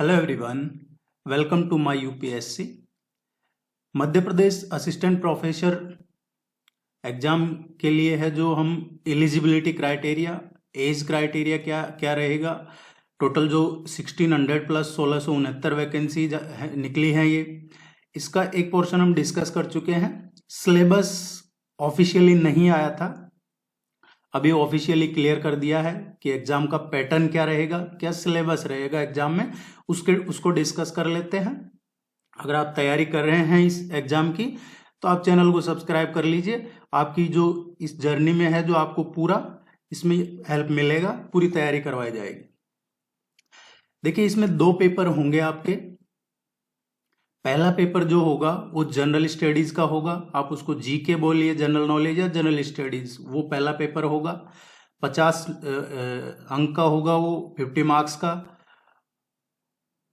Hello everyone, welcome to my UPSC. Madhya Pradesh assistant professor exam के लिए है जो हम एलिजिबिलिटी क्राइटेरिया, एज क्राइटेरिया क्या क्या रहेगा। टोटल जो 1600 प्लस 1669 वैकेंसी निकली है, ये इसका एक पोर्शन हम डिस्कस कर चुके हैं। सिलेबस ऑफिशियली नहीं आया था, अभी ऑफिशियली क्लियर कर दिया है कि एग्जाम का पैटर्न क्या रहेगा, क्या सिलेबस रहेगा एग्जाम में, उसको डिस्कस कर लेते हैं। अगर आप तैयारी कर रहे हैं इस एग्जाम की तो आप चैनल को सब्सक्राइब कर लीजिए। आपकी जो इस जर्नी में है, जो आपको पूरा इसमें हेल्प मिलेगा, पूरी तैयारी करवाई जाएगी। देखिए, इसमें दो पेपर होंगे आपके। पहला पेपर जो होगा वो जनरल स्टडीज का होगा, आप उसको जीके बोलिए, जनरल नॉलेज या जनरल स्टडीज, वो पहला पेपर होगा। 50 अंक का होगा, वो 50 मार्क्स का,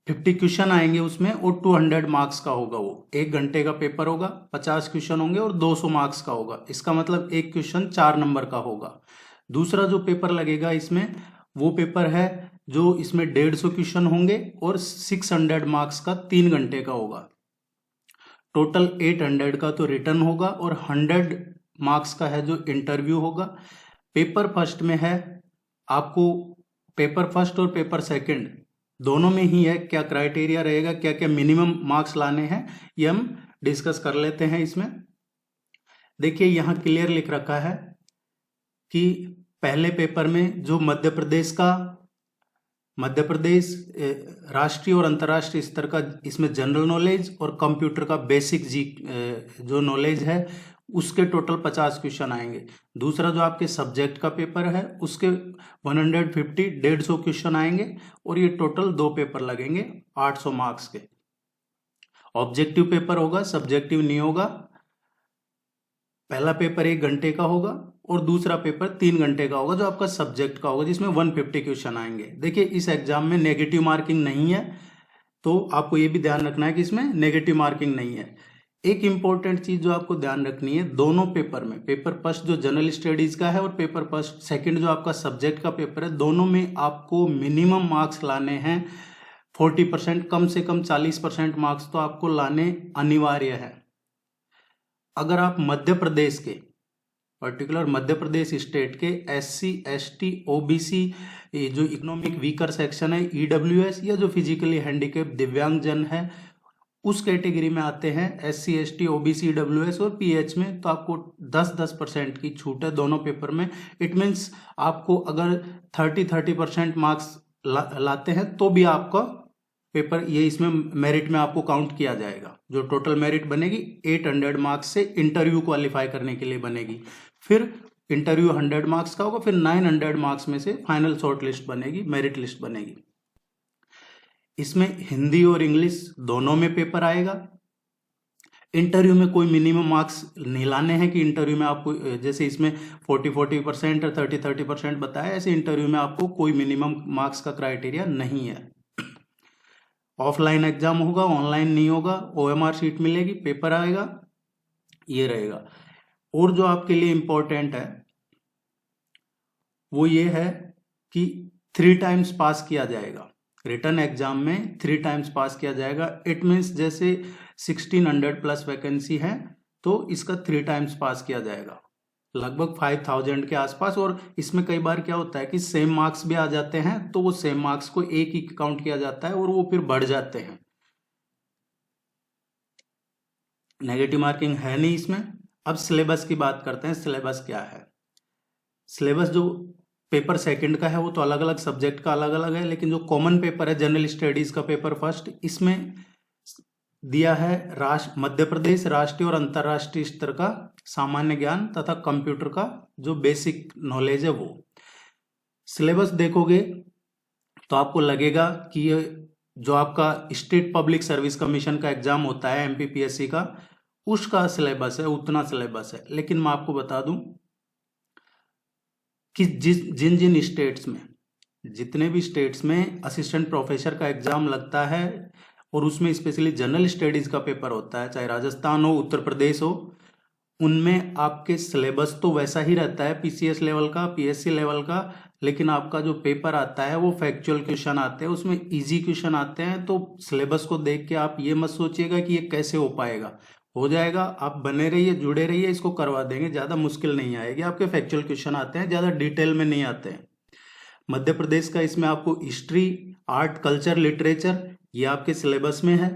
50 क्वेश्चन आएंगे उसमें, और 200 मार्क्स का होगा। वो 1 घंटे का पेपर होगा, 50 क्वेश्चन होंगे और 200 मार्क्स का होगा। इसका मतलब एक क्वेश्चन 4 नंबर का होगा। दूसरा जो पेपर लगेगा इसमें, वो पेपर है जो इसमें 150 क्वेश्चन होंगे और 600 मार्क्स का 3 घंटे का होगा। टोटल 800 का तो रिटर्न होगा और 100 मार्क्स का है जो इंटरव्यू होगा। पेपर फर्स्ट में है आपको, पेपर फर्स्ट और पेपर सेकंड दोनों में ही है क्या क्राइटेरिया रहेगा, क्या क्या मिनिमम मार्क्स लाने हैं, ये हम डिस्कस कर लेते हैं इसमें। देखिए, यहां क्लियर लिख रखा है कि पहले पेपर में जो मध्य प्रदेश राष्ट्रीय और अंतर्राष्ट्रीय स्तर का, इसमें जनरल नॉलेज और कंप्यूटर का बेसिक जो नॉलेज है, उसके टोटल 50 क्वेश्चन आएंगे। दूसरा जो आपके सब्जेक्ट का पेपर है, उसके 150 क्वेश्चन आएंगे और ये टोटल 2 पेपर लगेंगे 800 मार्क्स के। ऑब्जेक्टिव पेपर होगा, सब्जेक्टिव नहीं होगा। पहला पेपर 1 घंटे का होगा और दूसरा पेपर 3 घंटे का होगा, जो आपका सब्जेक्ट का होगा, जिसमें 150 क्वेश्चन आएंगे। देखिए, इस एग्जाम में नेगेटिव मार्किंग नहीं है, तो आपको ये भी ध्यान रखना है कि इसमें नेगेटिव मार्किंग नहीं है। एक इंपॉर्टेंट चीज जो आपको ध्यान रखनी है, दोनों पेपर में, पेपर फर्स्ट जो जनरल स्टडीज का है और पेपर फर्स्ट सेकंड जो आपका सब्जेक्ट का पेपर है, दोनों में आपको मिनिमम मार्क्स लाने हैं 40%, कम से कम 40% मार्क्स तो आपको लाने अनिवार्य है। अगर आप मध्य प्रदेश के, पर्टिकुलर मध्य प्रदेश स्टेट के SC ST OBC, जो इकोनॉमिक वीकर सेक्शन है, EWS, या जो फिजिकली हैंडीकेप दिव्यांग जन है, उस कैटेगरी में आते हैं, SC ST OBC EWS और PH में, तो आपको 10% की छूट है दोनों पेपर में। इट मीन्स आपको अगर 30% मार्क्स लाते हैं तो भी आपका पेपर, ये इसमें मेरिट में आपको काउंट किया जाएगा। जो टोटल मेरिट बनेगी 800 मार्क्स से इंटरव्यू क्वालिफाई करने के लिए बनेगी। फिर इंटरव्यू 100 मार्क्स का होगा, फिर 900 मार्क्स में से फाइनल शॉर्ट लिस्ट बनेगी, मेरिट लिस्ट बनेगी। इसमें हिंदी और इंग्लिश दोनों में पेपर आएगा। इंटरव्यू में कोई मिनिमम मार्क्स नहीं लाने हैं कि इंटरव्यू में आपको, जैसे इसमें 40% और 30% बताया, ऐसे इंटरव्यू में आपको कोई मिनिमम मार्क्स का क्राइटेरिया नहीं है। ऑफलाइन एग्जाम होगा, ऑनलाइन नहीं होगा, OMR शीट मिलेगी, पेपर आएगा, ये रहेगा। और जो आपके लिए इंपॉर्टेंट है वो ये है कि 3 टाइम्स पास किया जाएगा। रिटर्न एग्जाम में 3 टाइम्स पास किया जाएगा। इट मीन्स जैसे 1600 प्लस वैकेंसी है तो इसका 3 टाइम्स पास किया जाएगा, लगभग 5000 के आसपास। और इसमें कई बार क्या होता है कि सेम मार्क्स भी आ जाते हैं, तो वो सेम मार्क्स को एक ही काउंट किया जाता है और वो फिर बढ़ जाते हैं। नेगेटिव मार्किंग है नहीं इसमें। अब सिलेबस की बात करते हैं, सिलेबस क्या है। सिलेबस जो पेपर सेकंड का है वो तो अलग अलग सब्जेक्ट का अलग अलग है, लेकिन जो कॉमन पेपर है जनरल स्टडीज का पेपर फर्स्ट, इसमें दिया है मध्य प्रदेश राष्ट्रीय और अंतर्राष्ट्रीय स्तर का सामान्य ज्ञान तथा कंप्यूटर का जो बेसिक नॉलेज है वो। सिलेबस देखोगे तो आपको लगेगा कि ये जो आपका स्टेट पब्लिक सर्विस कमीशन का एग्जाम होता है MPPSC का, उसका सिलेबस है, उतना सिलेबस है। लेकिन मैं आपको बता दूं कि जिन जिन स्टेट्स में, जितने भी स्टेट्स में असिस्टेंट प्रोफेसर का एग्जाम लगता है और उसमें स्पेशली जनरल स्टडीज का पेपर होता है, चाहे राजस्थान हो, उत्तर प्रदेश हो, उनमें आपके सिलेबस तो वैसा ही रहता है, PCS लेवल का, PSC लेवल का, लेकिन आपका जो पेपर आता है वो फैक्चुअल क्वेश्चन आते हैं, उसमें इजी क्वेश्चन आते हैं। तो सिलेबस को देख के आप ये मत सोचिएगा कि ये कैसे हो पाएगा, हो जाएगा। आप बने रहिए, जुड़े रहिए, इसको करवा देंगे, ज़्यादा मुश्किल नहीं आएगी। आपके फैक्चुअल क्वेश्चन आते हैं, ज़्यादा डिटेल में नहीं आते हैं। मध्य प्रदेश का इसमें आपको हिस्ट्री, आर्ट, कल्चर, लिटरेचर ये आपके सिलेबस में है।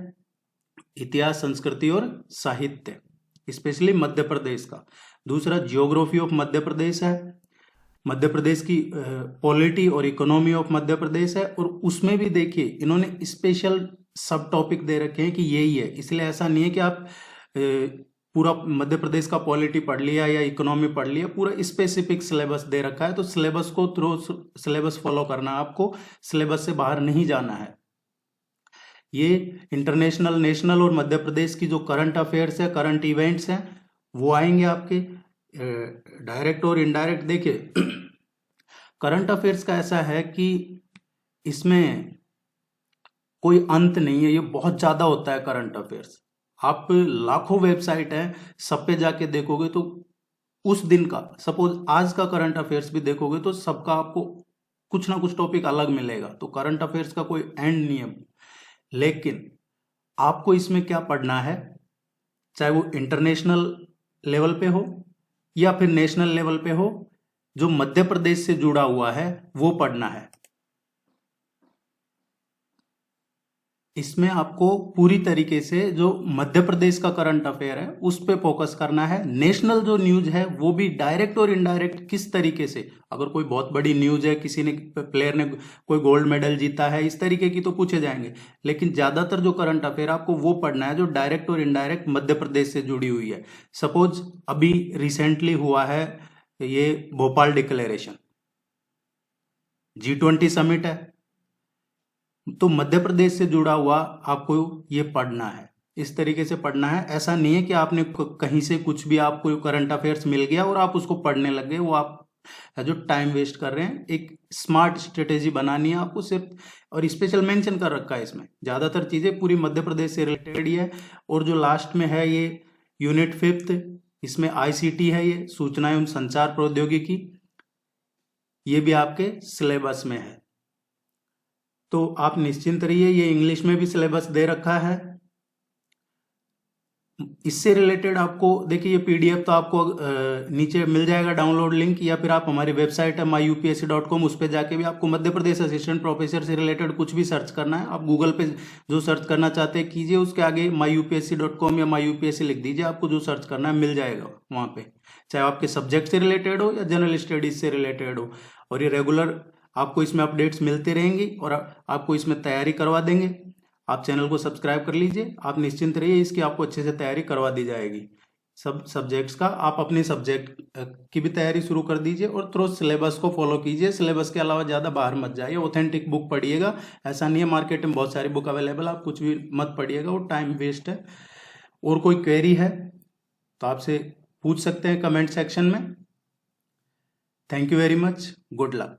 इतिहास, संस्कृति और साहित्य स्पेशली मध्य प्रदेश का। दूसरा जियोग्राफी ऑफ मध्य प्रदेश है, मध्य प्रदेश की पॉलिटी और इकोनॉमी ऑफ मध्य प्रदेश है। और उसमें भी देखिए इन्होंने स्पेशल सब टॉपिक दे रखे हैं कि यही है, इसलिए ऐसा नहीं है कि आप पूरा मध्य प्रदेश का पॉलिटी पढ़ लिया या इकोनॉमी पढ़ लिया, पूरा स्पेसिफिक सिलेबस दे रखा है। तो सिलेबस को थ्रू सिलेबस फॉलो करना है आपको, सिलेबस से बाहर नहीं जाना है। ये इंटरनेशनल, नेशनल और मध्य प्रदेश की जो करंट अफेयर्स है, करंट इवेंट्स हैं, वो आएंगे आपके डायरेक्ट और इनडायरेक्ट। देखिए करंट अफेयर्स का ऐसा है कि इसमें कोई अंत नहीं है, ये बहुत ज्यादा होता है करंट अफेयर्स। आप लाखों वेबसाइट है, सब पे जाके देखोगे तो उस दिन का, सपोज आज का करंट अफेयर्स भी देखोगे तो सबका आपको कुछ ना कुछ टॉपिक अलग मिलेगा। तो करंट अफेयर्स का कोई एंड नहीं है। लेकिन आपको इसमें क्या पढ़ना है, चाहे वो इंटरनेशनल लेवल पे हो या फिर नेशनल लेवल पे हो, जो मध्य प्रदेश से जुड़ा हुआ है वो पढ़ना है। इसमें आपको पूरी तरीके से जो मध्य प्रदेश का करंट अफेयर है उस पे फोकस करना है। नेशनल जो न्यूज है वो भी डायरेक्ट और इनडायरेक्ट किस तरीके से, अगर कोई बहुत बड़ी न्यूज है, किसी ने, प्लेयर ने कोई गोल्ड मेडल जीता है, इस तरीके की तो पूछे जाएंगे। लेकिन ज्यादातर जो करंट अफेयर आपको वो पढ़ना है जो डायरेक्ट और इनडायरेक्ट मध्य प्रदेश से जुड़ी हुई है। सपोज अभी रिसेंटली हुआ है ये भोपाल डिक्लेरेशन, G20 समिट है, तो मध्य प्रदेश से जुड़ा हुआ आपको ये पढ़ना है, इस तरीके से पढ़ना है। ऐसा नहीं है कि आपने कहीं से कुछ भी आपको करंट अफेयर्स मिल गया और आप उसको पढ़ने लग गए, वो आप जो टाइम वेस्ट कर रहे हैं। एक स्मार्ट स्ट्रेटेजी बनानी है आपको सिर्फ, और स्पेशल मेंशन कर रखा है इसमें, ज्यादातर चीजें पूरी मध्य प्रदेश से रिलेटेड ही है। और जो लास्ट में है ये यूनिट 5th, इसमें ICT है, ये सूचना एवं संचार प्रौद्योगिकी, ये भी आपके सिलेबस में है। तो आप निश्चिंत रहिए, ये इंग्लिश में भी सिलेबस दे रखा है। इससे रिलेटेड आपको देखिए ये PDF तो आपको नीचे मिल जाएगा डाउनलोड लिंक, या फिर आप हमारी वेबसाइट है myupsc.com, उस पर जाके भी आपको मध्य प्रदेश असिस्टेंट प्रोफेसर से रिलेटेड कुछ भी सर्च करना है, आप गूगल पे जो सर्च करना चाहते हैं कीजिए, उसके आगे myupsc.com या myupsc लिख दीजिए, आपको जो सर्च करना है मिल जाएगा वहाँ पे, चाहे आपके सब्जेक्ट से रिलेटेड हो या जनरल स्टडीज से रिलेटेड हो। और ये रेगुलर आपको इसमें अपडेट्स मिलते रहेंगी और आपको इसमें तैयारी करवा देंगे। आप चैनल को सब्सक्राइब कर लीजिए, आप निश्चिंत रहिए, इसकी आपको अच्छे से तैयारी करवा दी जाएगी। सब सब्जेक्ट्स का आप अपने सब्जेक्ट की भी तैयारी शुरू कर दीजिए और थ्रू सिलेबस को फॉलो कीजिए। सिलेबस के अलावा ज़्यादा बाहर मत जाइए, ऑथेंटिक बुक पढ़िएगा। ऐसा नहीं है मार्केट में बहुत सारी बुक अवेलेबल, आप कुछ भी मत पढ़िएगा, वो टाइम वेस्ट है। और कोई क्वेरी है तो आपसे पूछ सकते हैं कमेंट सेक्शन में। Thank you very much, good luck.